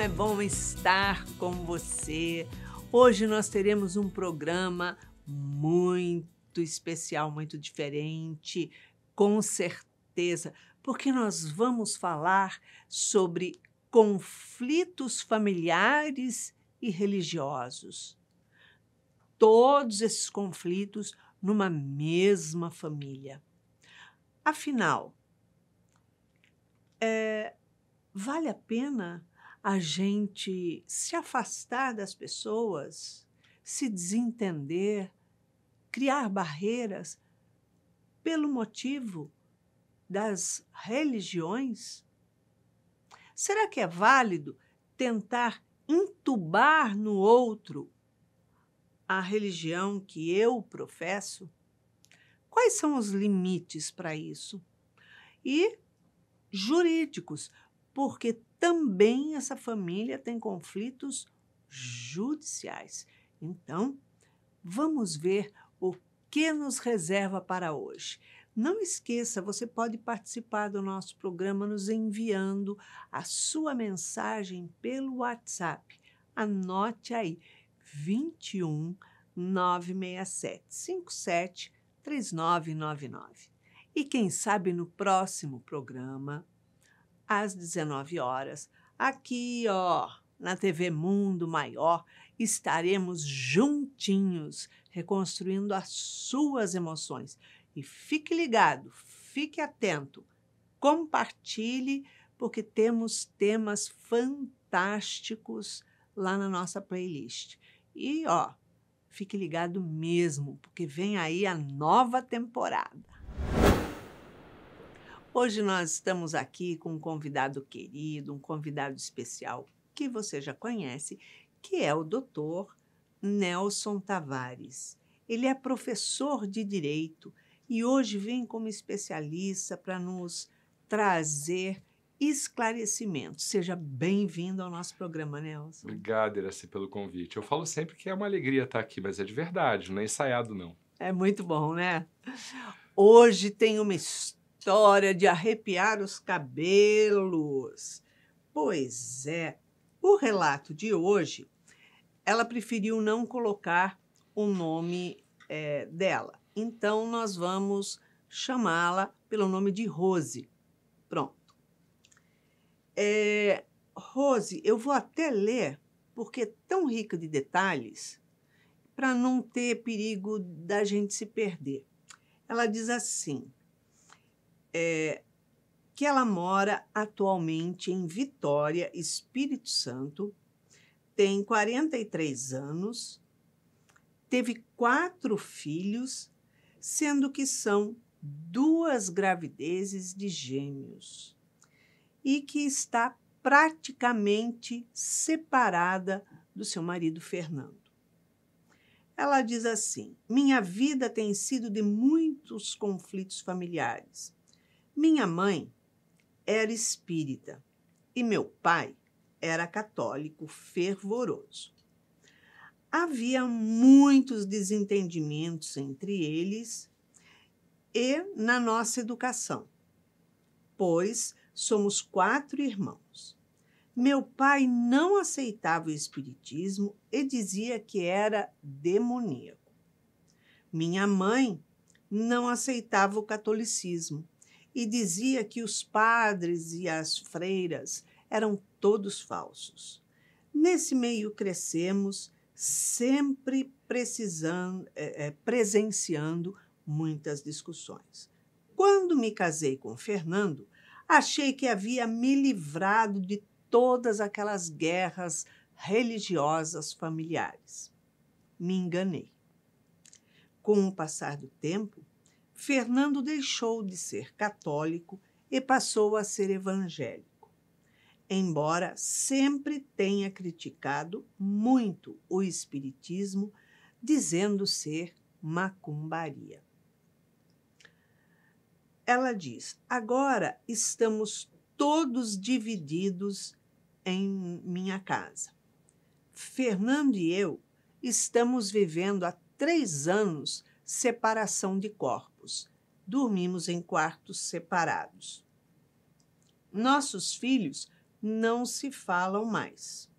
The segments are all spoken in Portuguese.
é bom estar com você. Hoje nós teremos um programa muito especial, muito diferente, com certeza, porque nós vamos falar sobre conflitos familiares e religiosos. Todos esses conflitos numa mesma família. Afinal, vale a pena a gente se afastar das pessoas, se desentender, criar barreiras pelo motivo das religiões? Será que é válido tentar entubar no outro a religião que eu professo? Quais são os limites para isso? E jurídicos, porque também essa família tem conflitos judiciais. Então, vamos ver o que nos reserva para hoje. Não esqueça, você pode participar do nosso programa nos enviando a sua mensagem pelo WhatsApp. Anote aí, 21 967 57 3999. E quem sabe no próximo programa, às 19 horas, aqui, na TV Mundo Maior, estaremos juntinhos, reconstruindo as suas emoções. E fique ligado, fique atento, compartilhe, porque temos temas fantásticos lá na nossa playlist. E, fique ligado mesmo, porque vem aí a nova temporada. Hoje nós estamos aqui com um convidado querido, um convidado especial que você já conhece, que é o Dr. Nelson Tavares. Ele é professor de Direito e hoje vem como especialista para nos trazer esclarecimentos. Seja bem-vindo ao nosso programa, Nelson. Obrigado, Iraci, pelo convite. Eu falo sempre que é uma alegria estar aqui, mas é de verdade, não é ensaiado, não. É muito bom, né? Hoje tem uma história de arrepiar os cabelos. Pois é, o relato de hoje, ela preferiu não colocar o nome dela. Então, nós vamos chamá-la pelo nome de Rose. Pronto. Rose, eu vou até ler, porque é tão rica de detalhes, para não ter perigo da gente se perder. Ela diz assim, que ela mora atualmente em Vitória, Espírito Santo, tem 43 anos, teve 4 filhos, sendo que são 2 gravidezes de gêmeos, e que está praticamente separada do seu marido Fernando. Ela diz assim, minha vida tem sido de muitos conflitos familiares. Minha mãe era espírita e meu pai era católico fervoroso. Havia muitos desentendimentos entre eles e na nossa educação, pois somos 4 irmãos. Meu pai não aceitava o espiritismo e dizia que era demoníaco. Minha mãe não aceitava o catolicismo e dizia que os padres e as freiras eram todos falsos. Nesse meio crescemos, sempre presenciando muitas discussões. Quando me casei com Fernando, achei que havia me livrado de todas aquelas guerras religiosas familiares. Me enganei. Com o passar do tempo, Fernando deixou de ser católico e passou a ser evangélico, embora sempre tenha criticado muito o espiritismo, dizendo ser macumbaria. Ela diz, agora estamos todos divididos em minha casa. Fernando e eu estamos vivendo há 3 anos separação de corpos. Dormimos em quartos separados. Nossos filhos não se falam mais,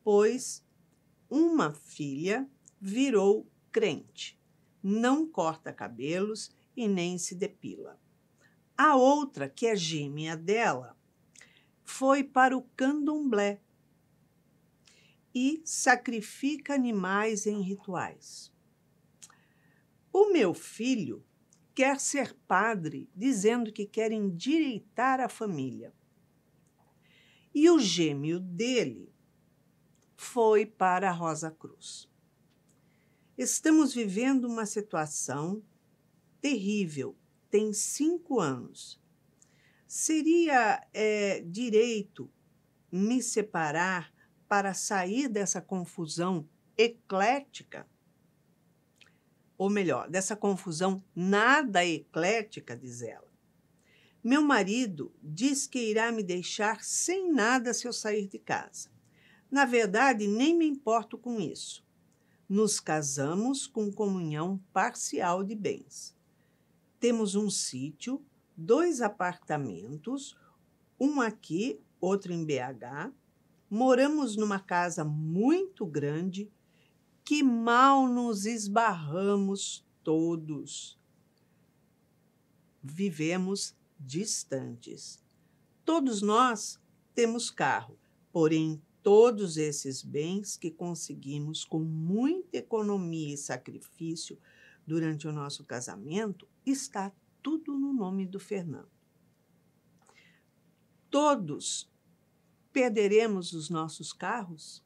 pois uma filha virou crente, não corta cabelos e nem se depila. A outra, que é gêmea dela, foi para o candomblé e sacrifica animais em rituais. O meu filho quer ser padre, dizendo que quer endireitar a família. E o gêmeo dele foi para a Rosa Cruz. Estamos vivendo uma situação terrível. Tem 5 anos. Seria direito me separar para sair dessa confusão eclética? Ou melhor, dessa confusão nada eclética, diz ela. Meu marido diz que irá me deixar sem nada se eu sair de casa. Na verdade, nem me importo com isso. Nos casamos com comunhão parcial de bens. Temos um sítio, 2 apartamentos, um aqui, outro em BH. Moramos numa casa muito grande que mal nos esbarramos todos. Vivemos distantes. Todos nós temos carro, porém todos esses bens que conseguimos com muita economia e sacrifício durante o nosso casamento, está tudo no nome do Fernando. Todos perderemos os nossos carros?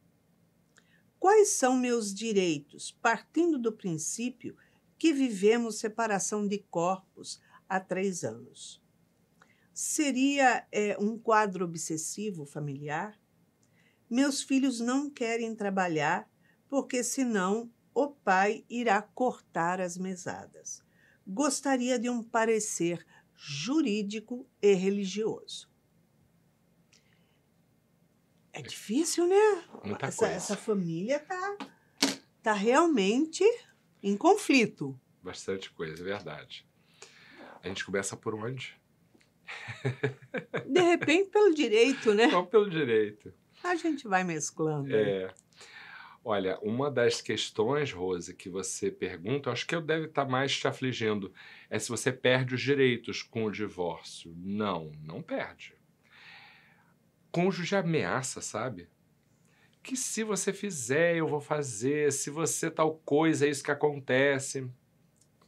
Quais são meus direitos, partindo do princípio que vivemos separação de corpos há 3 anos? Seria um quadro obsessivo familiar? Meus filhos não querem trabalhar porque senão o pai irá cortar as mesadas. Gostaria de um parecer jurídico e religioso. É difícil, né? Muita coisa. Essa família tá realmente em conflito. Bastante coisa, é verdade. A gente começa por onde? De repente, pelo direito, né? Só pelo direito. A gente vai mesclando. Olha, uma das questões, Rose, que você pergunta, acho que eu deve estar mais te afligindo, é se você perde os direitos com o divórcio. Não, não perde. Cônjuge ameaça, sabe? Que se você fizer, eu vou fazer, se você tal coisa, é isso que acontece.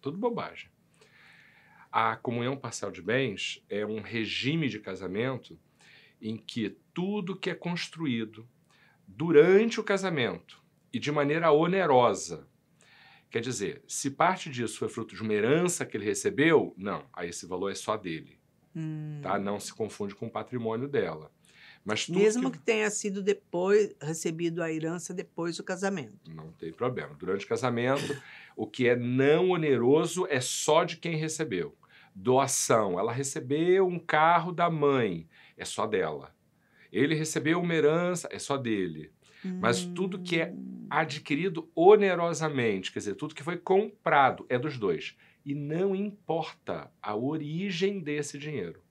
Tudo bobagem. A comunhão parcial de bens é um regime de casamento em que tudo que é construído durante o casamento e de maneira onerosa, quer dizer, se parte disso foi fruto de uma herança que ele recebeu, não, aí esse valor é só dele, tá? Não se confunde com o patrimônio dela. Mas tudo mesmo que tenha sido depois, recebido a herança depois do casamento. Não tem problema. Durante o casamento, o que é não oneroso é só de quem recebeu. Doação, ela recebeu um carro da mãe, é só dela. Ele recebeu uma herança, é só dele. Mas tudo que é adquirido onerosamente, quer dizer, tudo que foi comprado, é dos dois. E não importa a origem desse dinheiro.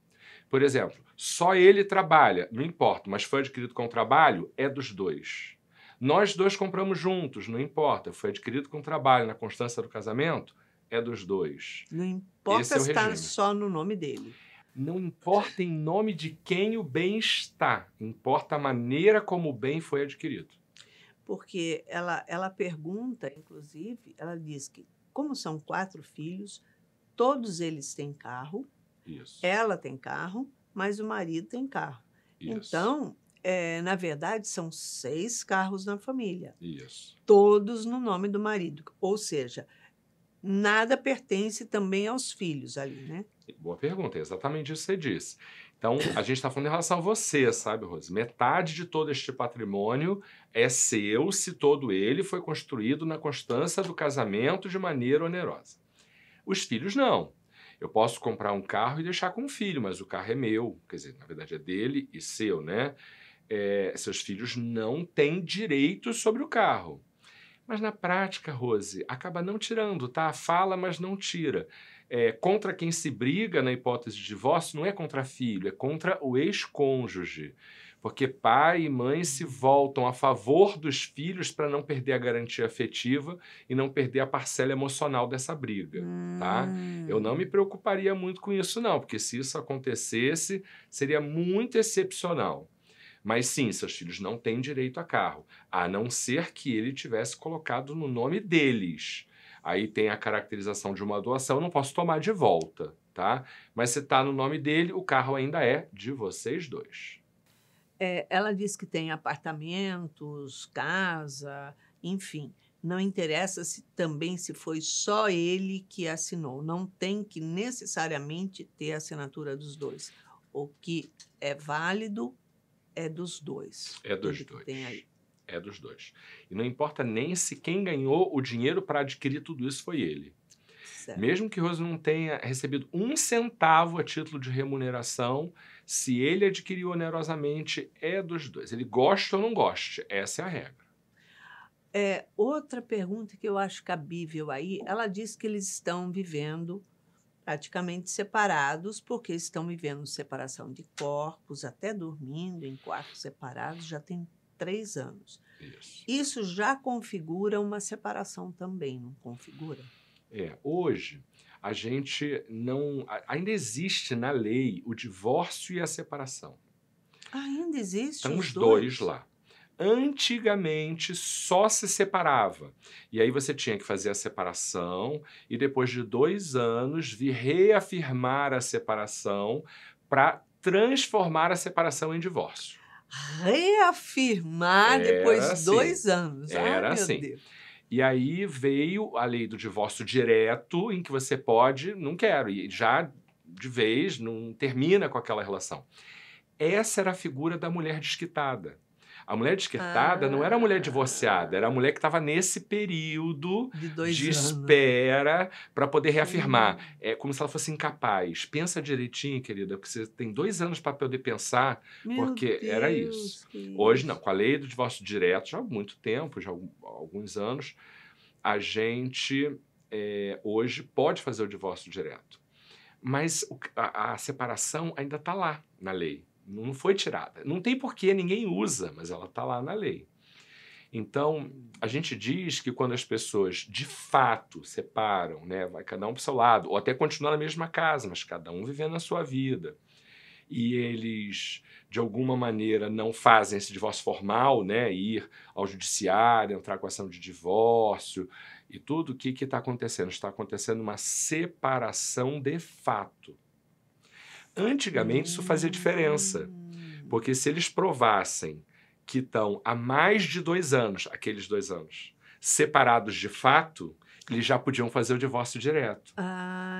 Por exemplo, só ele trabalha, não importa, mas foi adquirido com trabalho, é dos dois. Nós dois compramos juntos, não importa, foi adquirido com trabalho na constância do casamento, é dos dois. Não importa Esse é o se está regime. só no nome dele. Não importa em nome de quem o bem está, importa a maneira como o bem foi adquirido. Porque ela pergunta, inclusive, ela diz que, como são 4 filhos, todos eles têm carro, Isso. ela tem carro, mas o marido tem carro. Isso. Então, na verdade, são 6 carros na família. Isso. Todos no nome do marido. Ou seja, nada pertence também aos filhos ali, né? Boa pergunta, é exatamente isso que você disse. Então, a gente está falando em relação a você, sabe, Rose? Metade de todo este patrimônio é seu se todo ele foi construído na constância do casamento de maneira onerosa. Os filhos não. Eu posso comprar um carro e deixar com o filho, mas o carro é meu. Quer dizer, na verdade é dele e seu, né? Seus filhos não têm direitos sobre o carro. Mas na prática, Rose, acaba não tirando, tá? Fala, mas não tira. Contra quem se briga na hipótese de divórcio não é contra filho, é contra o ex-cônjuge. Porque pai e mãe se voltam a favor dos filhos para não perder a garantia afetiva e não perder a parcela emocional dessa briga, tá? Eu não me preocuparia muito com isso não, porque se isso acontecesse, seria muito excepcional. Mas sim, seus filhos não têm direito a carro, a não ser que ele tivesse colocado no nome deles. Aí tem a caracterização de uma doação, eu não posso tomar de volta, tá? Mas se está no nome dele, o carro ainda é de vocês dois. Ela diz que tem apartamentos, casa, enfim. Não interessa se foi só ele que assinou. Não tem que necessariamente ter a assinatura dos dois. O que é válido é dos dois. É dos Ele que dois. tem aí. É dos dois. E não importa nem se quem ganhou o dinheiro para adquirir tudo isso foi ele. Certo. Mesmo que Rose não tenha recebido 1 centavo a título de remuneração, se ele adquiriu onerosamente, é dos dois. Ele gosta ou não goste, essa é a regra. Outra pergunta que eu acho cabível aí, ela diz que eles estão vivendo praticamente separados, porque estão vivendo separação de corpos, até dormindo em quartos separados, já tem 3 anos. Isso. Isso já configura uma separação também, não configura? Hoje, a gente não... Ainda existe na lei o divórcio e a separação. Ainda existe Estão os os dois lá. Antigamente só se separava. E aí você tinha que fazer a separação e depois de 2 anos vir reafirmar a separação para transformar a separação em divórcio. Reafirmar depois Era de 2 anos. Era Ai, meu assim. Deus. E aí veio a lei do divórcio direto, em que você pode, não quero, e já de vez não termina com aquela relação. Essa era a figura da mulher desquitada. A mulher desquitada não era a mulher divorciada, era a mulher que estava nesse período De 2 de anos. espera para poder reafirmar. É como se ela fosse incapaz. Pensa direitinho, querida, porque você tem 2 anos para poder pensar, Meu porque era Deus, isso. que Hoje não, isso. com a lei do divórcio direto, já há muito tempo, já há alguns anos, a gente hoje pode fazer o divórcio direto. Mas a separação ainda está lá na lei. Não foi tirada. Não tem porquê, ninguém usa, mas ela está lá na lei. Então, a gente diz que quando as pessoas de fato separam, né, vai cada um para o seu lado, ou até continuam na mesma casa, mas cada um vivendo a sua vida, e eles, de alguma maneira, não fazem esse divórcio formal, né, ir ao judiciário, entrar com ação de divórcio e tudo, o que está acontecendo? Está acontecendo uma separação de fato. Antigamente isso fazia diferença, porque se eles provassem que estão há mais de 2 anos, aqueles 2 anos, separados de fato, eles já podiam fazer o divórcio direto.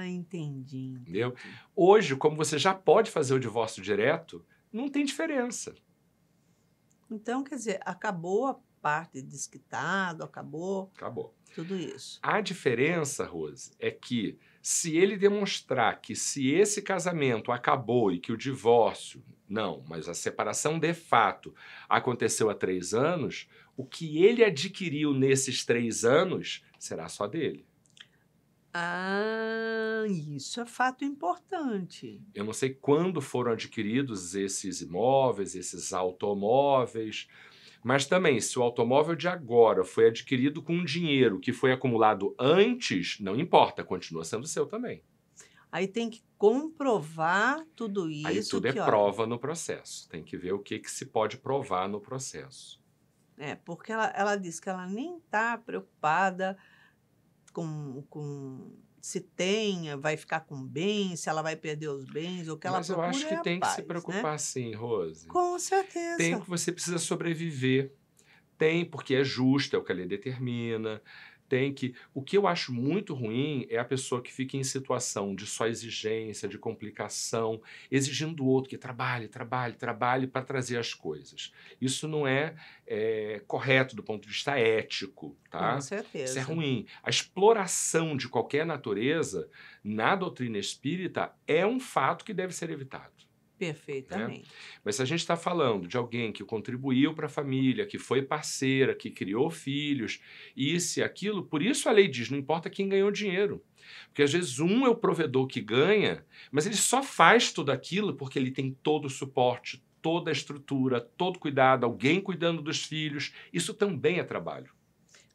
Entendi. Entendeu? Hoje, como você já pode fazer o divórcio direto, não tem diferença. Então, quer dizer, acabou a parte de desquitado, acabou tudo isso. A diferença, Rose, é que se ele demonstrar que se esse casamento acabou e que o divórcio, não, mas a separação de fato aconteceu há 3 anos, o que ele adquiriu nesses 3 anos será só dele. Isso é fato importante. Eu não sei quando foram adquiridos esses imóveis, esses automóveis, mas também, se o automóvel de agora foi adquirido com um dinheiro que foi acumulado antes, não importa, continua sendo seu também. Aí tem que comprovar tudo isso. Aí tudo é prova no processo. Tem que ver o que se pode provar no processo. Porque ela diz que ela nem está preocupada com se vai ficar com bens, se ela vai perder os bens, o que ela Mas eu procura acho que é a tem que paz, se preocupar sim, Rose. Com certeza. Tem que você precisa sobreviver. Tem, porque é justo, é o que a lei determina. Tem que... O que eu acho muito ruim é a pessoa que fica em situação de só exigência, de complicação, exigindo do outro que trabalhe para trazer as coisas. Isso não é correto do ponto de vista ético, tá? Com certeza. Isso é ruim. A exploração de qualquer natureza na doutrina espírita é um fato que deve ser evitado. Perfeitamente. Mas se a gente está falando de alguém que contribuiu para a família, que foi parceira, que criou filhos, isso e aquilo, por isso a lei diz, não importa quem ganhou dinheiro. Porque às vezes um é o provedor que ganha, mas ele só faz tudo aquilo porque ele tem todo o suporte, toda a estrutura, todo cuidado, alguém cuidando dos filhos, isso também é trabalho.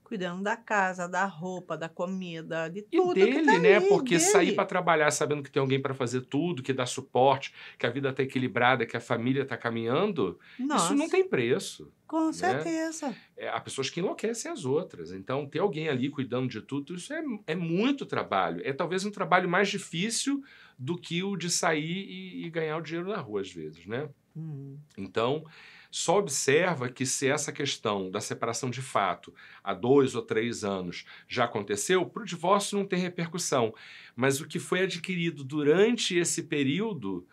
Cuidando da casa, da roupa, da comida, de E tudo que tá dele, né? ali, Porque sair para dele. trabalhar sabendo que tem alguém para fazer tudo, que dá suporte, que a vida está equilibrada, que a família está caminhando, isso não Nossa, tem preço, com né? certeza. Há pessoas que enlouquecem as outras. Então, ter alguém ali cuidando de tudo, isso é muito trabalho. É talvez um trabalho mais difícil do que o de sair e ganhar o dinheiro na rua, às vezes, né? Hum. Então, só observa que se essa questão da separação de fato há 2 ou 3 anos já aconteceu, para o divórcio não tem repercussão. Mas o que foi adquirido durante esse período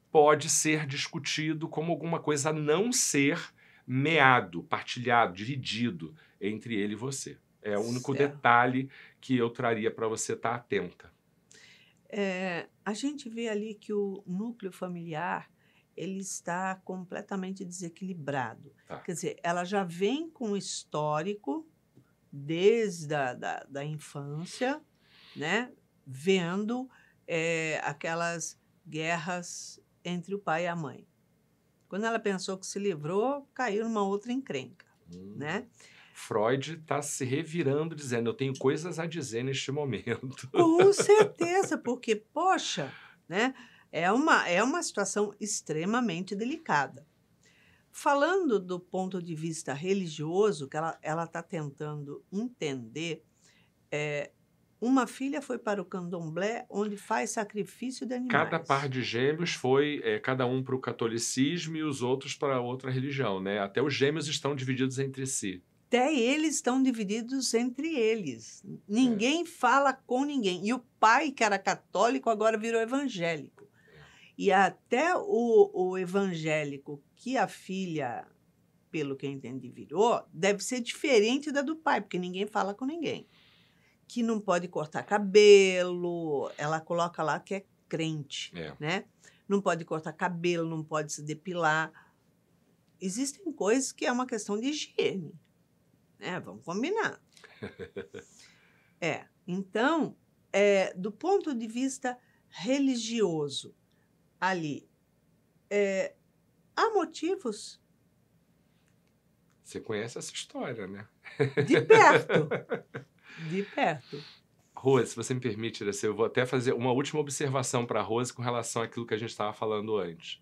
pode ser discutido como alguma coisa a não ser meado, partilhado, dividido entre ele e você. É o único Certo. detalhe que eu traria para você estar atenta. A gente vê ali que o núcleo familiar, ele está completamente desequilibrado. Tá? Quer dizer, ela já vem com um histórico desde da infância, né, vendo, aquelas guerras entre o pai e a mãe. Quando ela pensou que se livrou, caiu numa outra encrenca, Hum. né. Freud está se revirando, dizendo: eu tenho coisas a dizer neste momento. Com certeza, porque, poxa, né, é uma situação extremamente delicada. Falando do ponto de vista religioso, que ela está tentando entender, uma filha foi para o candomblé, onde faz sacrifício de Cada par animais. de gêmeos foi, cada um para o catolicismo e os outros para outra religião, né? Até os gêmeos estão divididos entre si. Até eles estão divididos entre eles. É, Ninguém fala com ninguém. E o pai, que era católico, agora virou evangélico. é. E até o evangélico que a filha, pelo que eu entendi, virou, deve ser diferente da do pai, porque ninguém fala com ninguém. Que não pode cortar cabelo, ela coloca lá que é crente, É. né? Não pode cortar cabelo, não pode se depilar. Existem coisas que é uma questão de higiene, né? Vamos combinar. Então, do ponto de vista religioso, ali, há motivos Você conhece essa história, né? de perto, de perto. Rose, se você me permite, Iracema, eu vou até fazer uma última observação para a Rose com relação àquilo que a gente estava falando antes.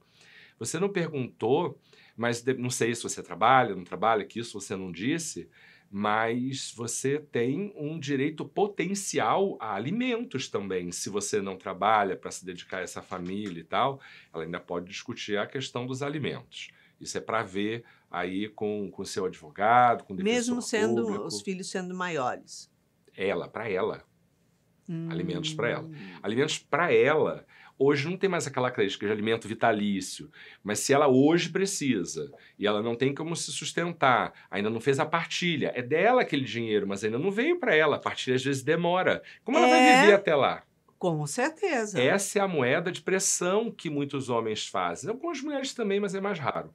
Você não perguntou, mas não sei se você trabalha, não trabalha, que isso você não disse, mas você tem um direito potencial a alimentos também. Se você não trabalha para se dedicar a essa família e tal, ela ainda pode discutir a questão dos alimentos. Isso é para ver aí com o seu advogado, com o Mesmo defensor sendo os público. filhos sendo maiores. Para ela. Alimentos para ela. Hum. Alimentos para ela. Hoje não tem mais aquela característica de alimento vitalício, mas se ela hoje precisa e ela não tem como se sustentar, ainda não fez a partilha, é dela aquele dinheiro, mas ainda não veio para ela. A partilha às vezes demora. Como ela vai viver até lá? Com certeza. Essa é a moeda de pressão que muitos homens fazem. Algumas mulheres também, mas é mais raro.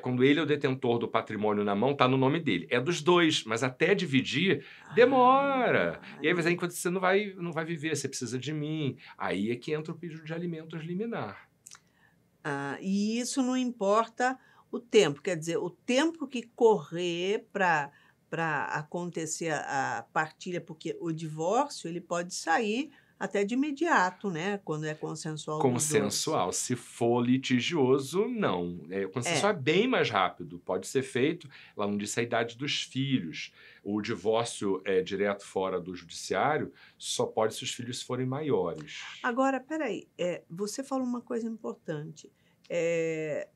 Quando ele é o detentor do patrimônio na mão, está no nome dele. É dos dois, mas até dividir demora. E aí, às vezes, enquanto você não vai viver, você precisa de mim. Aí é que entra o pedido de alimentos liminar. E isso não importa o tempo, quer dizer, o tempo que correr para acontecer a partilha, porque o divórcio ele pode sair até de imediato, né, quando é consensual dos 2. Consensual. Se for litigioso, não. Consensual é bem mais rápido. Pode ser feito, ela não disse a idade dos filhos. O divórcio direto fora do judiciário só pode se os filhos forem maiores. Agora, espera aí, você falou uma coisa importante,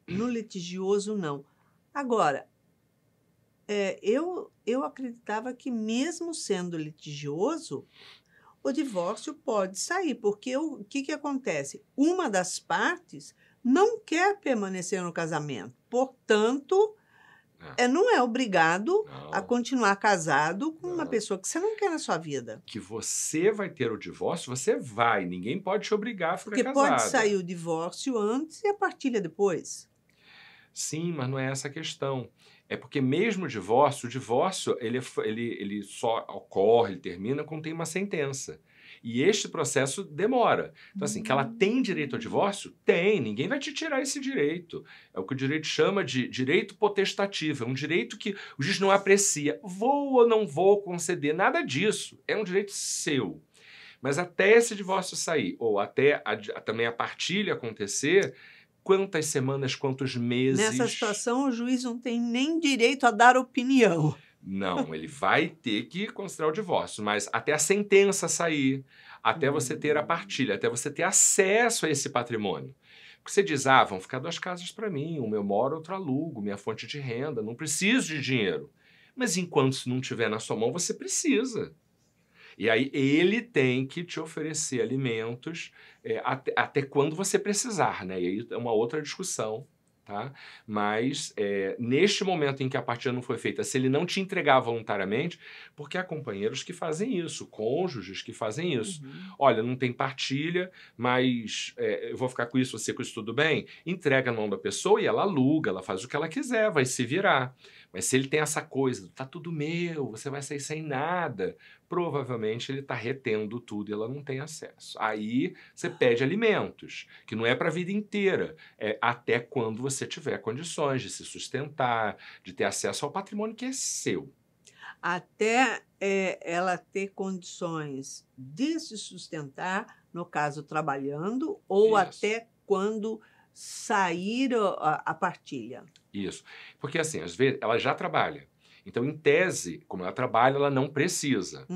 no litigioso não. Agora, eu acreditava que mesmo sendo litigioso, o divórcio pode sair, porque o que acontece? Uma das partes não quer permanecer no casamento, portanto, não é obrigado a Não. continuar casado com uma Não. pessoa que você não quer na sua vida. Que você vai ter o divórcio, você vai. Ninguém pode te obrigar a ficar Porque casada. pode sair o divórcio antes e a partilha depois. Sim, mas não é essa a questão. É porque mesmo o divórcio ele só ocorre, ele termina quando tem uma sentença. E este processo demora. Então, assim, que ela tem direito ao divórcio? Tem, ninguém vai te tirar esse direito. É o que o direito chama de direito potestativo, é um direito que o juiz não aprecia. Vou ou não vou conceder, nada disso. É um direito seu. Mas até esse divórcio sair, ou até também a partilha acontecer, quantas semanas, quantos meses... Nessa situação, o juiz não tem nem direito a dar opinião. Não, ele vai ter que considerar o divórcio, mas até a sentença sair, até você ter a partilha, até você ter acesso a esse patrimônio. Porque você diz, vão ficar 2 casas para mim, uma eu moro, outra alugo, minha fonte de renda, não preciso de dinheiro. Mas enquanto isso não estiver na sua mão, você precisa. E aí ele tem que te oferecer alimentos até quando você precisar, né? E aí é uma outra discussão, tá? Mas neste momento em que a partilha não foi feita, se ele não te entregar voluntariamente, porque há companheiros que fazem isso, cônjuges que fazem isso. Olha, não tem partilha, mas eu vou ficar com isso, você com isso, tudo bem? Entrega na mão da pessoa e ela aluga, ela faz o que ela quiser, vai se virar. Mas se ele tem essa coisa, tá tudo meu, você vai sair sem nada, provavelmente ele está retendo tudo e ela não tem acesso. Aí você pede alimentos, que não é para a vida inteira, é até quando você tiver condições de se sustentar, de ter acesso ao patrimônio que é seu. Até ela ter condições de se sustentar, no caso trabalhando, ou Isso. até quando sair a partilha. Isso. Porque assim, às vezes ela já trabalha. Então, em tese, como ela trabalha, ela não precisa.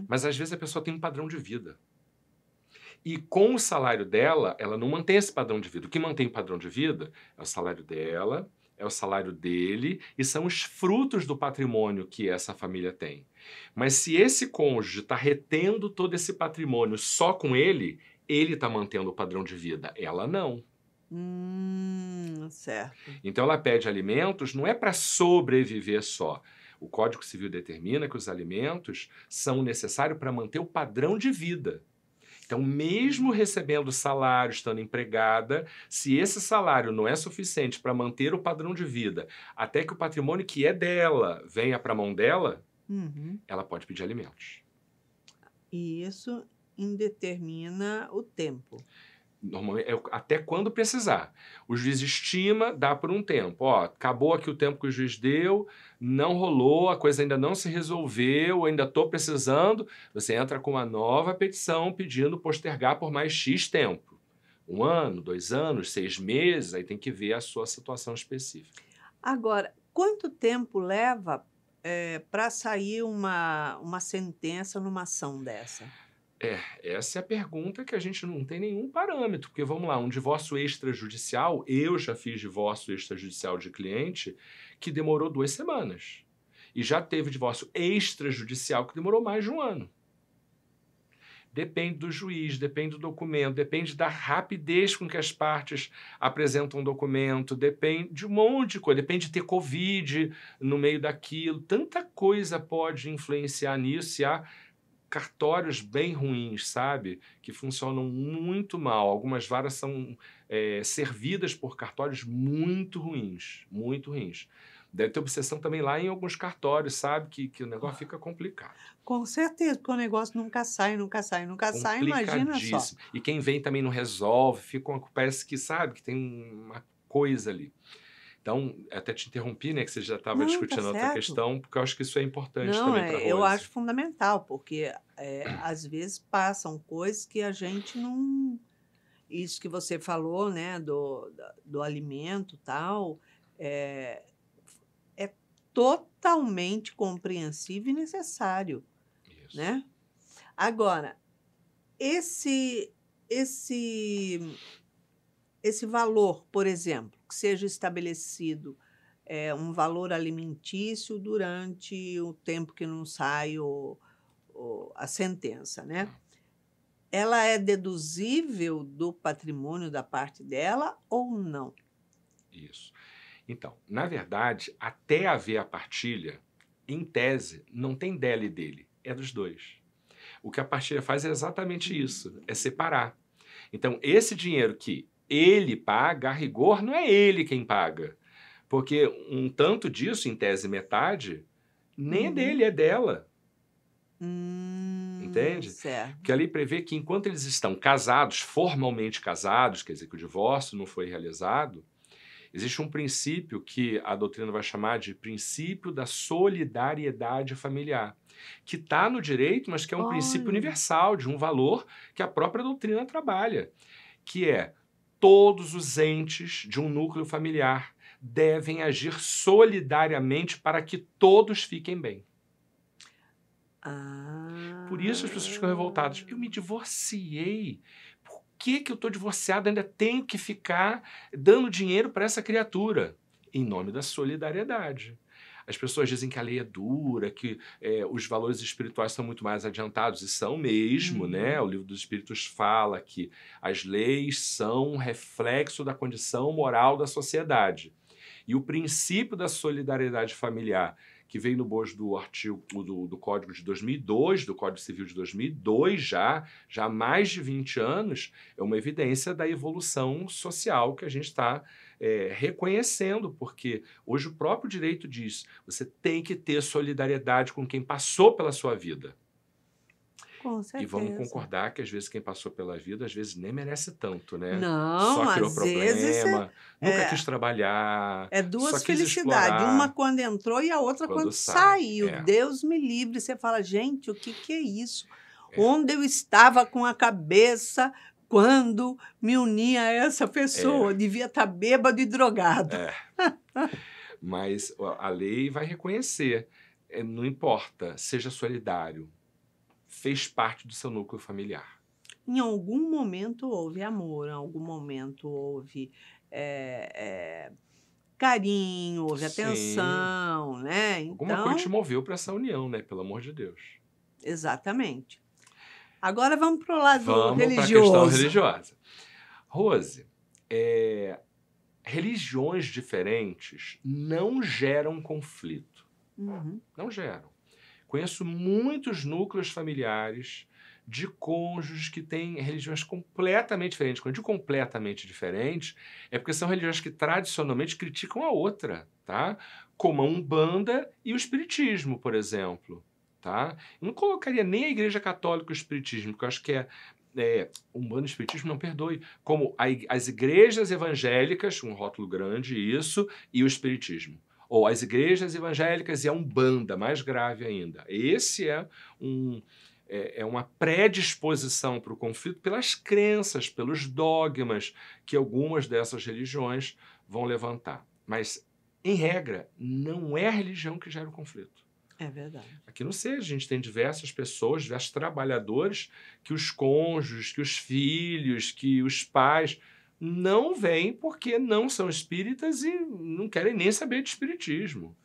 Mas às vezes a pessoa tem um padrão de vida. E com o salário dela, ela não mantém esse padrão de vida. O que mantém o padrão de vida é o salário dela, é o salário dele e são os frutos do patrimônio que essa família tem. Mas se esse cônjuge está retendo todo esse patrimônio só com ele está mantendo o padrão de vida. Ela não. Certo. Então ela pede alimentos não é para sobreviver só. O Código Civil determina que os alimentos são necessários para manter o padrão de vida. Então, mesmo recebendo salário, estando empregada, se esse salário não é suficiente para manter o padrão de vida, até que o patrimônio que é dela venha para a mão dela, ela pode pedir alimentos. E isso indetermina o tempo. Normalmente, até quando precisar. O juiz estima, dá por um tempo. Acabou aqui o tempo que o juiz deu, não rolou, a coisa ainda não se resolveu, ainda estou precisando. Você entra com uma nova petição pedindo postergar por mais X tempo. 1 ano, 2 anos, 6 meses, aí tem que ver a sua situação específica. Agora, quanto tempo leva para sair uma sentença numa ação dessa? Essa é a pergunta que a gente não tem nenhum parâmetro, porque vamos lá, um divórcio extrajudicial, eu já fiz divórcio extrajudicial de cliente que demorou 2 semanas. E já teve divórcio extrajudicial que demorou mais de 1 ano. Depende do juiz, depende do documento, depende da rapidez com que as partes apresentam o documento, depende de um monte de coisa, depende de ter Covid no meio daquilo. Tanta coisa pode influenciar nisso e há cartórios bem ruins, sabe? Que funcionam muito mal. Algumas varas são servidas por cartórios muito ruins, muito ruins. Deve ter obsessão também lá em alguns cartórios, sabe? Que o negócio fica complicado. Com certeza, porque o negócio nunca sai, nunca sai, nunca sai, imagina só. E quem vem também não resolve, parece que sabe que tem uma coisa ali. Então, até te interrompi, né, que você já estava discutindo outra questão, porque eu acho que isso é importante também para a Rose. Eu acho fundamental, porque às vezes passam coisas que a gente não... Isso que você falou, né, do alimento e tal, é totalmente compreensível e necessário, Isso. Né? Agora, esse valor, por exemplo, que seja estabelecido um valor alimentício durante o tempo que não sai a sentença, né? Ela é deduzível do patrimônio da parte dela ou não? Isso. Então, na verdade, até haver a partilha, em tese, não tem dela e dele, é dos dois. O que a partilha faz é exatamente isso, é separar. Então, esse dinheiro que ele paga, a rigor, não é ele quem paga. Porque um tanto disso, em tese metade, nem é dele, é dela. entende? Certo. Porque a lei prevê que enquanto eles estão casados, formalmente casados, quer dizer que o divórcio não foi realizado, existe um princípio que a doutrina vai chamar de princípio da solidariedade familiar, que está no direito, mas que é um princípio Olha. universal, de um valor que a própria doutrina trabalha, que é todos os entes de um núcleo familiar devem agir solidariamente para que todos fiquem bem. Por isso as pessoas ficam revoltadas. Eu me divorciei. Por que eu estou divorciado e ainda tenho que ficar dando dinheiro para essa criatura? Em nome da solidariedade. As pessoas dizem que a lei é dura, que os valores espirituais são muito mais adiantados, e são mesmo, né? O Livro dos Espíritos fala que as leis são um reflexo da condição moral da sociedade. E o princípio da solidariedade familiar, que veio no bojo do artigo do Código de 2002, do Código Civil de 2002, já há mais de 20 anos, é uma evidência da evolução social que a gente está reconhecendo, porque hoje o próprio direito diz, você tem que ter solidariedade com quem passou pela sua vida. Com certeza. E vamos concordar que às vezes quem passou pela vida, às vezes nem merece tanto, né? Não, só criou às vezes problema, nunca quis trabalhar, é só duas quis felicidades. explorar. Uma quando entrou e a outra quando saiu. Deus me livre. Você fala, gente, o que é isso? Onde eu estava com a cabeça quando me uni a essa pessoa? Devia estar bêbado e drogado. Mas a lei vai reconhecer. Não importa, seja solidário. Fez parte do seu núcleo familiar. Em algum momento houve amor, em algum momento houve carinho, houve atenção, né? Alguma coisa te moveu para essa união, né? Pelo amor de Deus. Exatamente. Agora vamos para o lado religioso. Vamos para a questão religiosa. Rose, religiões diferentes não geram conflito. Não geram. Conheço muitos núcleos familiares de cônjuges que têm religiões completamente diferentes. Quando eu digo completamente diferentes, é porque são religiões que tradicionalmente criticam a outra, tá? Como a Umbanda e o Espiritismo, por exemplo. Tá? Eu não colocaria nem a Igreja Católica e o Espiritismo, porque eu acho que Umbanda e Espiritismo, não perdoe, como as igrejas evangélicas, um rótulo grande, isso, e o Espiritismo. Ou as igrejas evangélicas e a Umbanda, mais grave ainda. Esse é uma predisposição para o conflito pelas crenças, pelos dogmas que algumas dessas religiões vão levantar. Mas, em regra, não é a religião que gera o conflito. É verdade. Aqui no SEJ, a gente tem diversas pessoas, diversos trabalhadores, que os cônjuges, que os filhos, que os pais não vêm porque não são espíritas e não querem nem saber de espiritismo.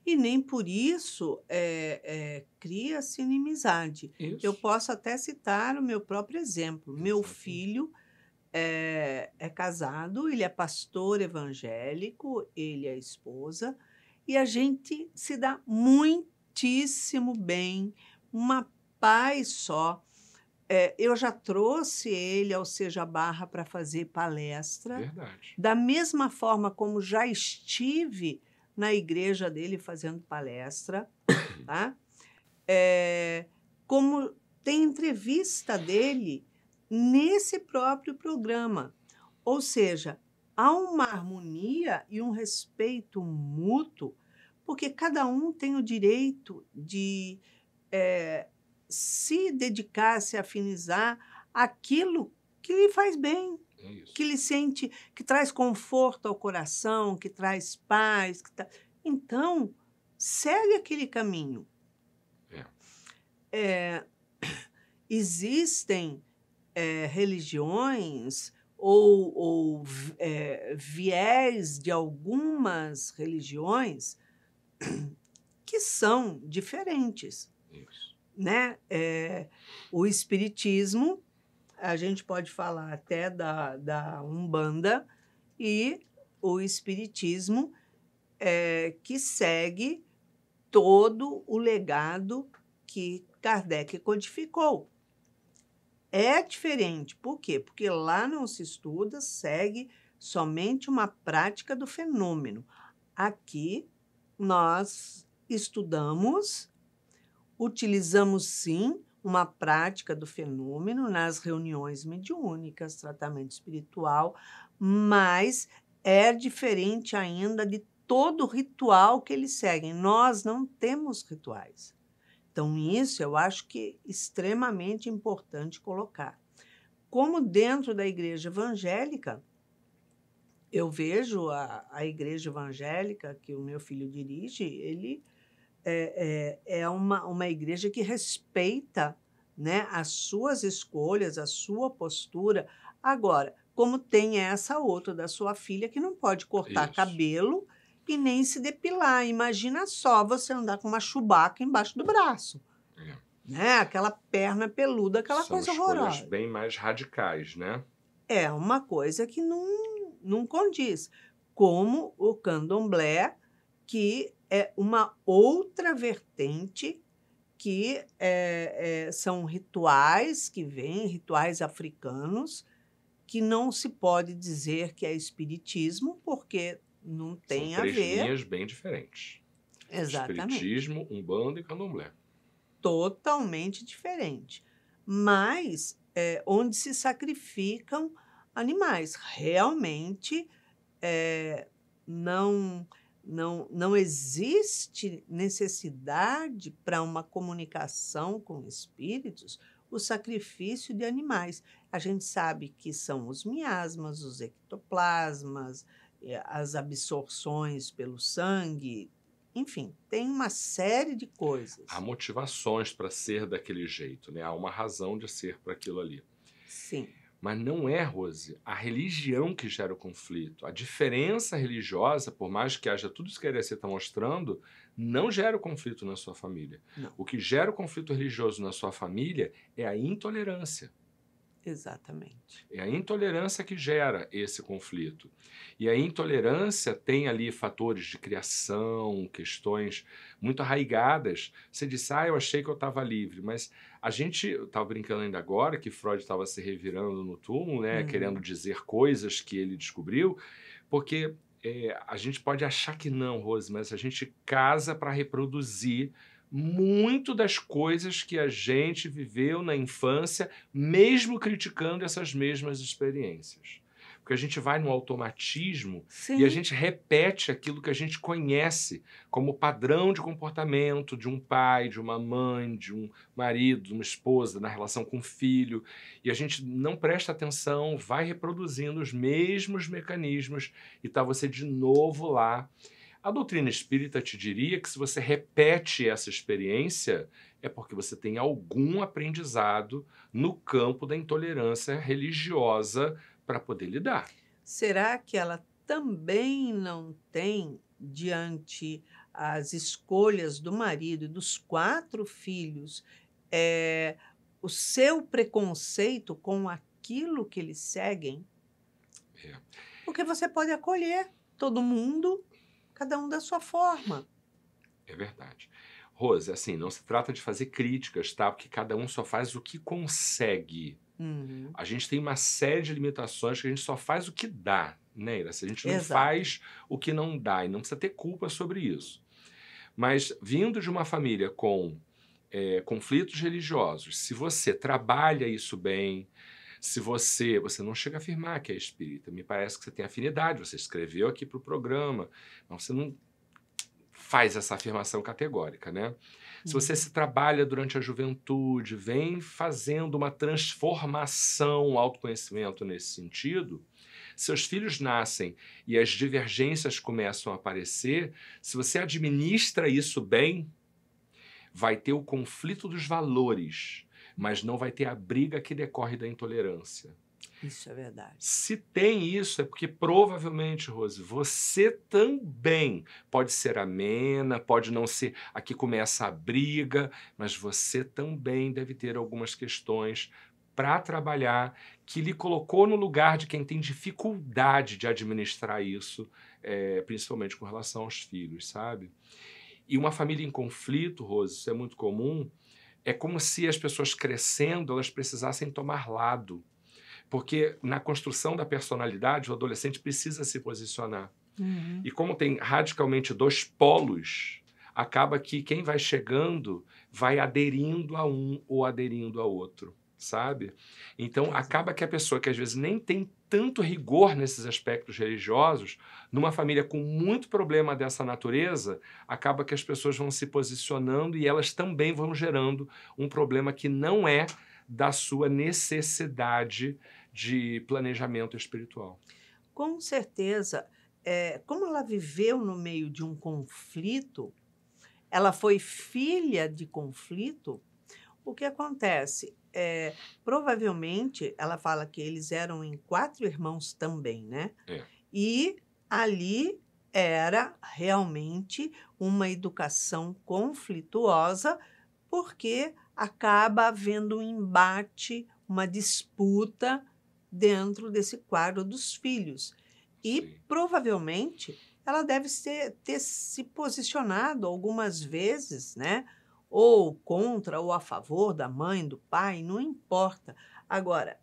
E nem por isso cria-se inimizade. Isso. Eu posso até citar o meu próprio exemplo. Meu filho é casado, ele é pastor evangélico, ele é esposa, e a gente se dá muitíssimo bem, uma paz só. Eu já trouxe ele ao Seja Barra para fazer palestra. Verdade. Da mesma forma como já estive na igreja dele fazendo palestra, tá? Como tem entrevista dele nesse próprio programa. Ou seja, há uma harmonia e um respeito mútuo, porque cada um tem o direito de se dedicar, se afinizar àquilo que lhe faz bem, que lhe sente, que traz conforto ao coração, que traz paz. Então, segue aquele caminho. Existem religiões ou viés de algumas religiões que são diferentes. Isso. Né? O espiritismo, a gente pode falar até da Umbanda, e o espiritismo que segue todo o legado que Kardec codificou. É diferente. Por quê? Porque lá não se estuda, segue somente uma prática do fenômeno. Aqui nós estudamos, utilizamos sim uma prática do fenômeno nas reuniões mediúnicas, tratamento espiritual, mas é diferente ainda de todo o ritual que eles seguem. Nós não temos rituais. Então, isso eu acho que é extremamente importante colocar. Como dentro da igreja evangélica, eu vejo a igreja evangélica que o meu filho dirige, ele é uma igreja que respeita, né, as suas escolhas, a sua postura. Agora, como tem essa outra da sua filha que não pode cortar Isso. cabelo e nem se depilar. Imagina só você andar com uma Chewbacca embaixo do braço, É. né? Aquela perna peluda, aquela São coisa escolhas horrorosa. bem mais radicais, né? É uma coisa que não condiz. Como o candomblé, que é uma outra vertente que são rituais que vêm, rituais africanos, que não se pode dizer que é espiritismo, porque não São tem a 3 ver. linhas bem diferentes. Exatamente. Espiritismo, Umbanda e Candomblé. Totalmente diferente. Mas onde se sacrificam animais. Realmente não, não existe necessidade para uma comunicação com espíritos o sacrifício de animais. A gente sabe que são os miasmas, os ectoplasmas, as absorções pelo sangue, enfim, tem uma série de Há coisas. motivações para ser daquele jeito, né? Há uma razão de ser para aquilo ali. Sim, Mas não é, Rose, a religião que gera o conflito. A diferença religiosa, por mais que haja tudo isso que a Irecê está mostrando, não gera o conflito na sua família. não, O que gera o conflito religioso na sua família é a intolerância. exatamente. É a intolerância que gera esse conflito. E a intolerância tem ali fatores de criação, questões muito arraigadas. Você disse, eu achei que eu estava livre, mas a gente estava brincando ainda agora que Freud estava se revirando no túmulo, né, querendo dizer coisas que ele descobriu, porque a gente pode achar que não, Rose, mas a gente casa para reproduzir muito das coisas que a gente viveu na infância, mesmo criticando essas mesmas experiências. Porque a gente vai no automatismo e a Sim, gente repete aquilo que a gente conhece como padrão de comportamento de um pai, de uma mãe, de um marido, de uma esposa, na relação com o filho. E a gente não presta atenção, vai reproduzindo os mesmos mecanismos e está você de novo lá. A doutrina espírita te diria que se você repete essa experiência, é porque você tem algum aprendizado no campo da intolerância religiosa para poder lidar. será que ela também não tem, diante as escolhas do marido e dos 4 filhos, o seu preconceito com aquilo que eles seguem? É, Porque você pode acolher todo mundo, cada um da sua forma. é verdade. Rose, assim, não se trata de fazer críticas, tá? Porque cada um só faz o que consegue. Uhum, A gente tem uma série de limitações que a gente só faz o que dá, né, Ira? Se a gente não exato. faz o que não dá e não precisa ter culpa sobre isso. Mas vindo de uma família com conflitos religiosos, se você trabalha isso bem, se você não chega a afirmar que é espírita, me parece que você tem afinidade, você escreveu aqui para o programa, mas você não faz essa afirmação categórica, né? Se você se trabalha durante a juventude, vem fazendo uma transformação, um autoconhecimento nesse sentido, seus filhos nascem e as divergências começam a aparecer, se você administra isso bem, vai ter o conflito dos valores, mas não vai ter a briga que decorre da intolerância. Isso é verdade. Se tem isso, é porque provavelmente, Rose, você também pode ser amena, pode não ser. Aqui começa a briga, mas você também deve ter algumas questões para trabalhar que lhe colocou no lugar de quem tem dificuldade de administrar isso, principalmente com relação aos filhos, sabe? E uma família em conflito, Rose, isso é muito comum, é como se as pessoas crescendo, elas precisassem tomar lado. Porque na construção da personalidade, o adolescente precisa se posicionar. Uhum. E como tem radicalmente 2 polos, acaba que quem vai chegando vai aderindo a um ou aderindo a outro, sabe? Então, Exato. acaba que a pessoa que às vezes nem tem tanto rigor nesses aspectos religiosos, numa família com muito problema dessa natureza, acaba que as pessoas vão se posicionando e elas também vão gerando um problema que não é da sua necessidade de planejamento espiritual. Com certeza, como ela viveu no meio de um conflito, ela foi filha de conflito, o que acontece? Provavelmente, ela fala que eles eram em 4 irmãos também, né? É, E ali era realmente uma educação conflituosa, porque acaba havendo um embate, uma disputa dentro desse quadro dos filhos. E sim. provavelmente ela deve ter se posicionado algumas vezes, né? Ou contra ou a favor da mãe, do pai, não importa. Agora,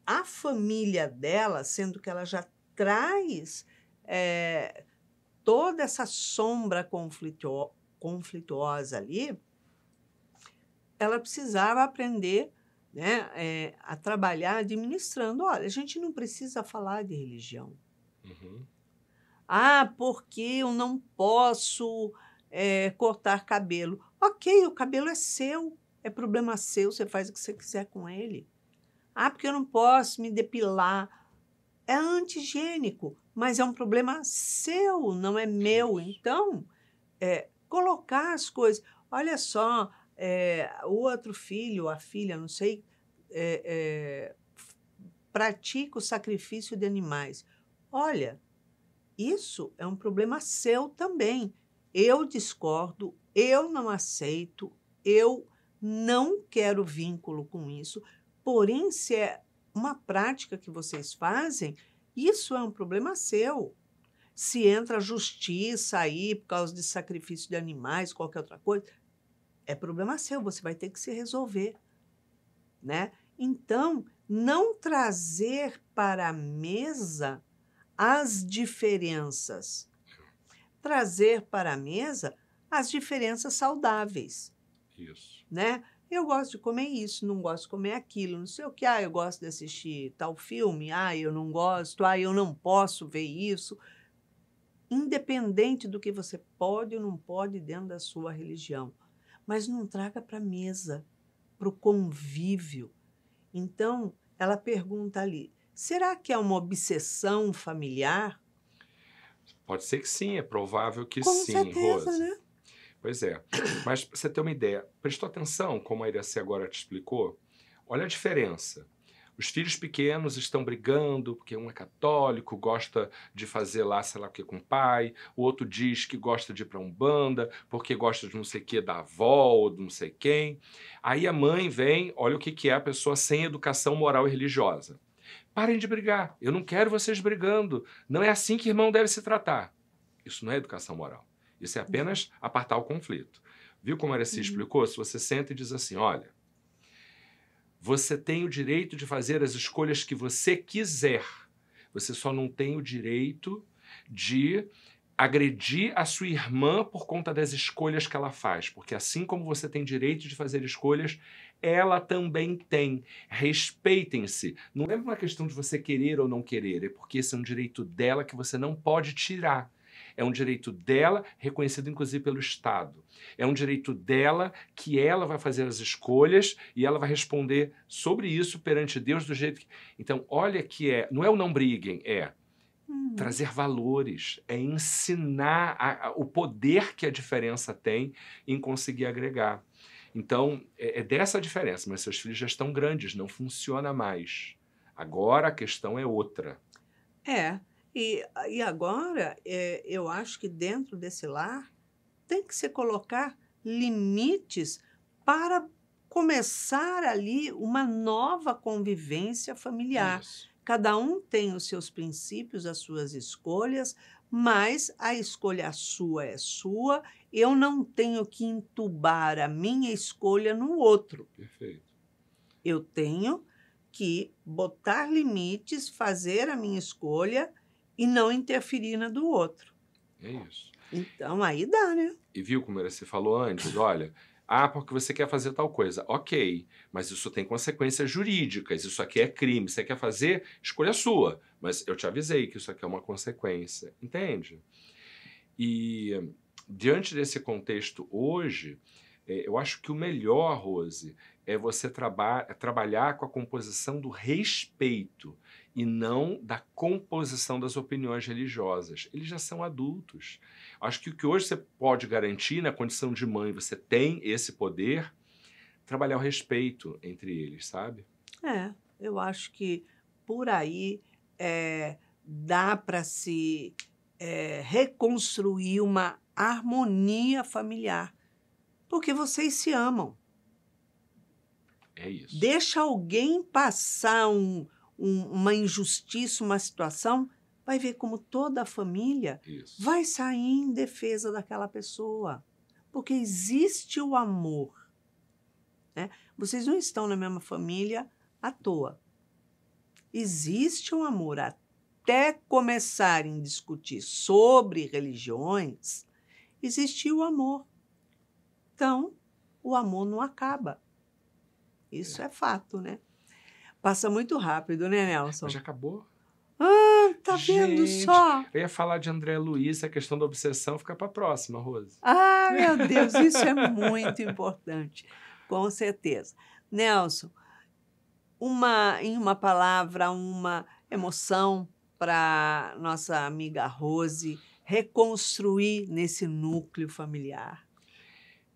a família dela, sendo que ela já traz, eh, toda essa sombra conflituosa ali, ela precisava aprender, né, a trabalhar administrando. Olha, a gente não precisa falar de religião. Uhum. "Ah, porque eu não posso, cortar cabelo". Ok, o cabelo é seu, é problema seu, você faz o que você quiser com ele. "Ah, porque eu não posso me depilar". É anti-higiênico, mas é um problema seu, não é meu. Isso. Então, colocar as coisas. Olha só, o outro filho, a filha, não sei, pratica o sacrifício de animais. Olha, isso é um problema seu também. Eu discordo, eu não aceito, eu não quero vínculo com isso. Porém, se é uma prática que vocês fazem, isso é um problema seu. Se entra a justiça aí por causa de sacrifício de animais, qualquer outra coisa, é problema seu, você vai ter que se resolver, né? Então, não trazer para a mesa as diferenças, trazer para a mesa as diferenças saudáveis, Isso. né? Eu gosto de comer isso, não gosto de comer aquilo, não sei o que. Ah, eu gosto de assistir tal filme. Ah, eu não gosto. Ah, eu não posso ver isso. Independente do que você pode ou não pode dentro da sua religião. Mas não traga para a mesa, para o convívio. Então, ela pergunta ali: será que é uma obsessão familiar? Pode ser que sim, é provável que Com sim, certeza, Rose. né? Pois é. Mas pra você ter uma ideia, prestou atenção como a Iraci agora te explicou? Olha a diferença. Os filhos pequenos estão brigando porque um é católico, gosta de fazer lá, sei lá o que com o pai, o outro diz que gosta de ir para Umbanda porque gosta de não sei o que da avó ou de não sei quem. Aí a mãe vem, olha o que é a pessoa sem educação moral e religiosa. Parem de brigar, eu não quero vocês brigando, não é assim que irmão deve se tratar. Isso não é educação moral. Isso é apenas apartar o conflito. Viu como a Araci Uhum. explicou? Se você senta e diz assim, olha, você tem o direito de fazer as escolhas que você quiser. Você só não tem o direito de agredir a sua irmã por conta das escolhas que ela faz. Porque assim como você tem direito de fazer escolhas, ela também tem. Respeitem-se. Não é uma questão de você querer ou não querer, é porque esse é um direito dela que você não pode tirar. É um direito dela, reconhecido inclusive pelo Estado. É um direito dela que ela vai fazer as escolhas e ela vai responder sobre isso perante Deus do jeito que... Então, olha que não é o não briguem, é Uhum. trazer valores, é ensinar o poder que a diferença tem em conseguir agregar. Então, é dessa a diferença, mas seus filhos já estão grandes, não funciona mais. Agora a questão é outra. É, e agora, eu acho que dentro desse lar tem que se colocar limites para começar ali uma nova convivência familiar. Isso. Cada um tem os seus princípios, as suas escolhas, mas a escolha sua é sua. Eu não tenho que entubar a minha escolha no outro. Perfeito. Eu tenho que botar limites, fazer a minha escolha e não interferir na do outro. É isso. Então, aí dá, né? E viu como você falou antes? Olha, porque você quer fazer tal coisa. Ok, mas isso tem consequências jurídicas. Isso aqui é crime. Você quer fazer? Escolha sua. Mas eu te avisei que isso aqui é uma consequência. Entende? E diante desse contexto hoje, eu acho que o melhor, Rose, é você trabalhar com a composição do respeito e não da composição das opiniões religiosas. Eles já são adultos. Acho que o que hoje você pode garantir, na condição de mãe, você tem esse poder, trabalhar o respeito entre eles, sabe? Eu acho que por aí dá para se reconstruir uma harmonia familiar, porque vocês se amam. É isso. Deixa alguém passar uma injustiça, uma situação, vai ver como toda a família Isso. vai sair em defesa daquela pessoa, porque existe o amor, né? Vocês não estão na mesma família à toa. Existe um amor. Até começarem a discutir sobre religiões, existe o amor. Então, o amor não acaba. Isso é fato, né? Passa muito rápido, né, Nelson? Mas já acabou? Tá vendo Gente, só? eu ia falar de André Luiz, a questão da obsessão fica para a próxima, Rose. Meu Deus, isso é muito importante, com certeza. Nelson, em uma palavra, uma emoção para nossa amiga Rose reconstruir nesse núcleo familiar.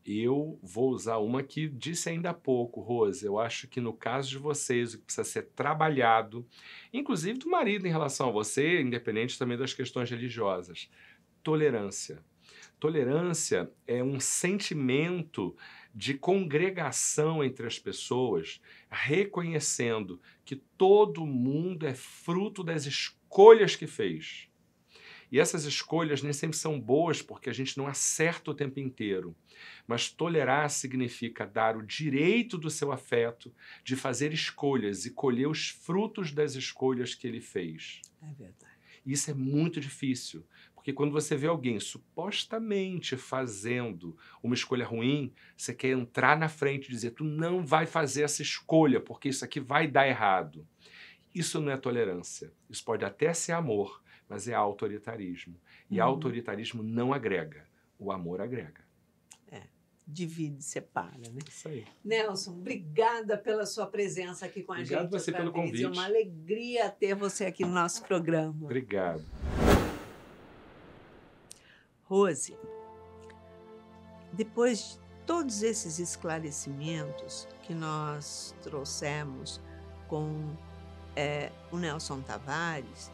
Eu vou usar uma que disse ainda há pouco, Rose. Eu acho que no caso de vocês, o que precisa ser trabalhado, inclusive do marido em relação a você, independente também das questões religiosas, tolerância. Tolerância é um sentimento de congregação entre as pessoas, reconhecendo que todo mundo é fruto das escolhas que fez. E essas escolhas nem sempre são boas porque a gente não acerta o tempo inteiro. Mas tolerar significa dar o direito do seu afeto de fazer escolhas e colher os frutos das escolhas que ele fez. É verdade. Isso é muito difícil, porque quando você vê alguém supostamente fazendo uma escolha ruim, você quer entrar na frente e dizer: tu não vai fazer essa escolha, porque isso aqui vai dar errado. Isso não é tolerância. Isso pode até ser amor, mas é autoritarismo. E autoritarismo não agrega. O amor agrega. Divide, separa, né? Isso aí. Nelson, obrigada pela sua presença aqui com a gente. Obrigado você pelo convite. É uma alegria ter você aqui no nosso programa. Obrigado. Rose, depois de todos esses esclarecimentos que nós trouxemos com o Nelson Tavares,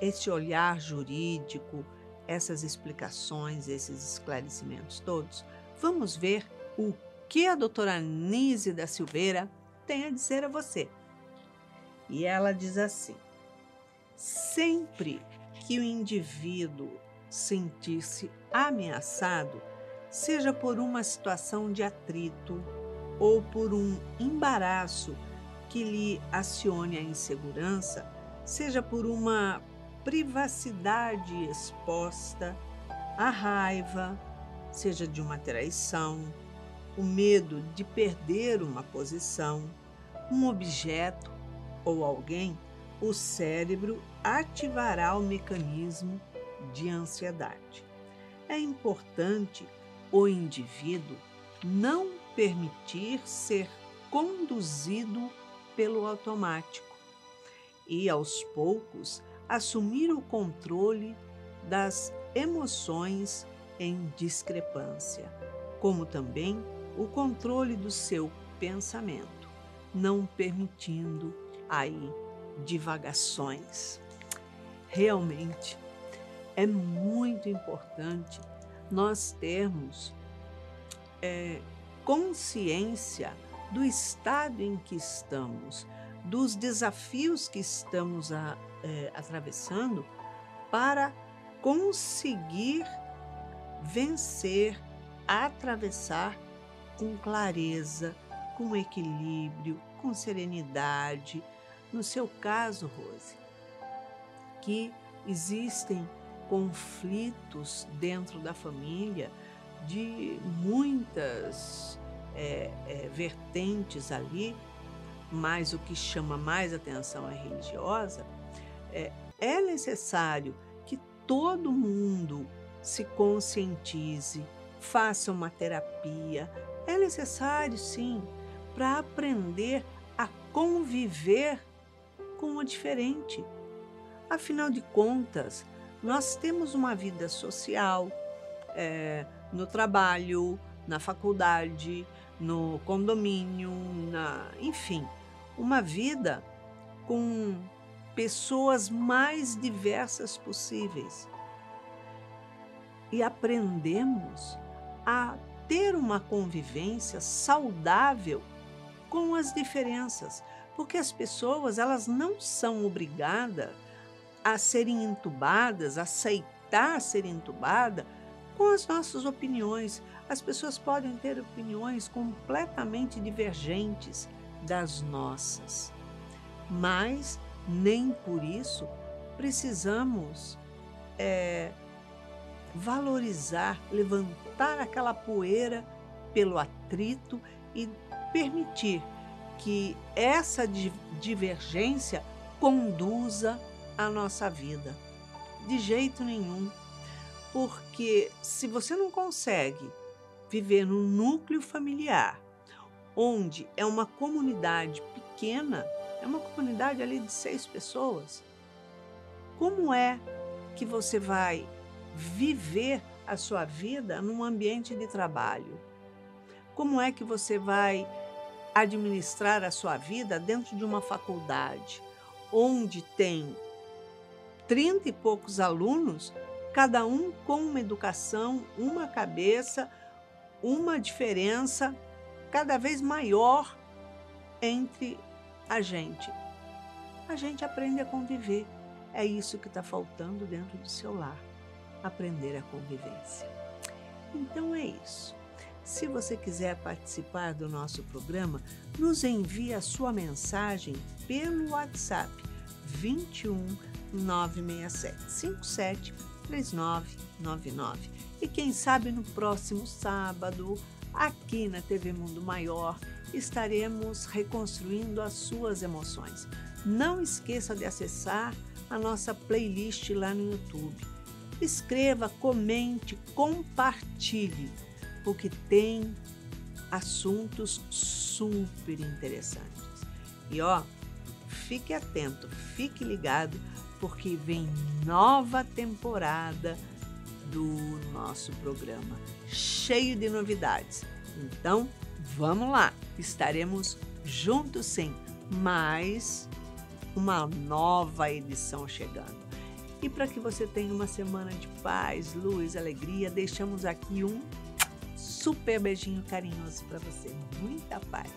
esse olhar jurídico, essas explicações, esses esclarecimentos todos, vamos ver o que a doutora Nise da Silveira tem a dizer a você. E ela diz assim: sempre que o indivíduo sentir-se ameaçado, seja por uma situação de atrito ou por um embaraço que lhe acione a insegurança, seja por uma privacidade exposta, a raiva, seja de uma traição, o medo de perder uma posição, um objeto ou alguém, o cérebro ativará o mecanismo de ansiedade. É importante o indivíduo não permitir ser conduzido pelo automático e, aos poucos, assumir o controle das emoções em discrepância, como também o controle do seu pensamento, não permitindo aí divagações. Realmente é muito importante nós termos consciência do estado em que estamos, dos desafios que estamos atravessando, para conseguir vencer, atravessar com clareza, com equilíbrio, com serenidade. No seu caso, Rose, que existem conflitos dentro da família de muitas vertentes ali, mas o que chama mais atenção é religiosa. É necessário que todo mundo se conscientize, faça uma terapia. É necessário, sim, para aprender a conviver com o diferente. Afinal de contas, nós temos uma vida social, no trabalho, na faculdade, no condomínio, enfim, uma vida com pessoas mais diversas possíveis. E aprendemos a ter uma convivência saudável com as diferenças, porque as pessoas, elas não são obrigadas a serem entubadas, a aceitar ser entubada com as nossas opiniões. As pessoas podem ter opiniões completamente divergentes das nossas, mas nem por isso precisamos valorizar, levantar aquela poeira pelo atrito e permitir que essa divergência conduza a nossa vida. De jeito nenhum. Porque se você não consegue viver num núcleo familiar, onde é uma comunidade pequena, é uma comunidade ali de 6 pessoas, como é que você vai viver a sua vida num ambiente de trabalho? Como é que você vai administrar a sua vida dentro de uma faculdade, onde tem 30 e poucos alunos, cada um com uma educação, uma cabeça, uma diferença cada vez maior entre a gente? A gente aprende a conviver. É isso que está faltando dentro do seu lar, aprender a convivência. Então é isso. Se você quiser participar do nosso programa, nos envie a sua mensagem pelo WhatsApp 21 967 57 3999. E quem sabe no próximo sábado, aqui na TV Mundo Maior, estaremos reconstruindo as suas emoções. Não esqueça de acessar a nossa playlist lá no YouTube. Escreva, comente, compartilhe, porque tem assuntos super interessantes. E fique atento, fique ligado, porque vem nova temporada do nosso programa, cheio de novidades. Então, vamos lá, estaremos juntos sim, mais uma nova edição chegando. E para que você tenha uma semana de paz, luz, alegria, deixamos aqui um super beijinho carinhoso para você. Muita paz!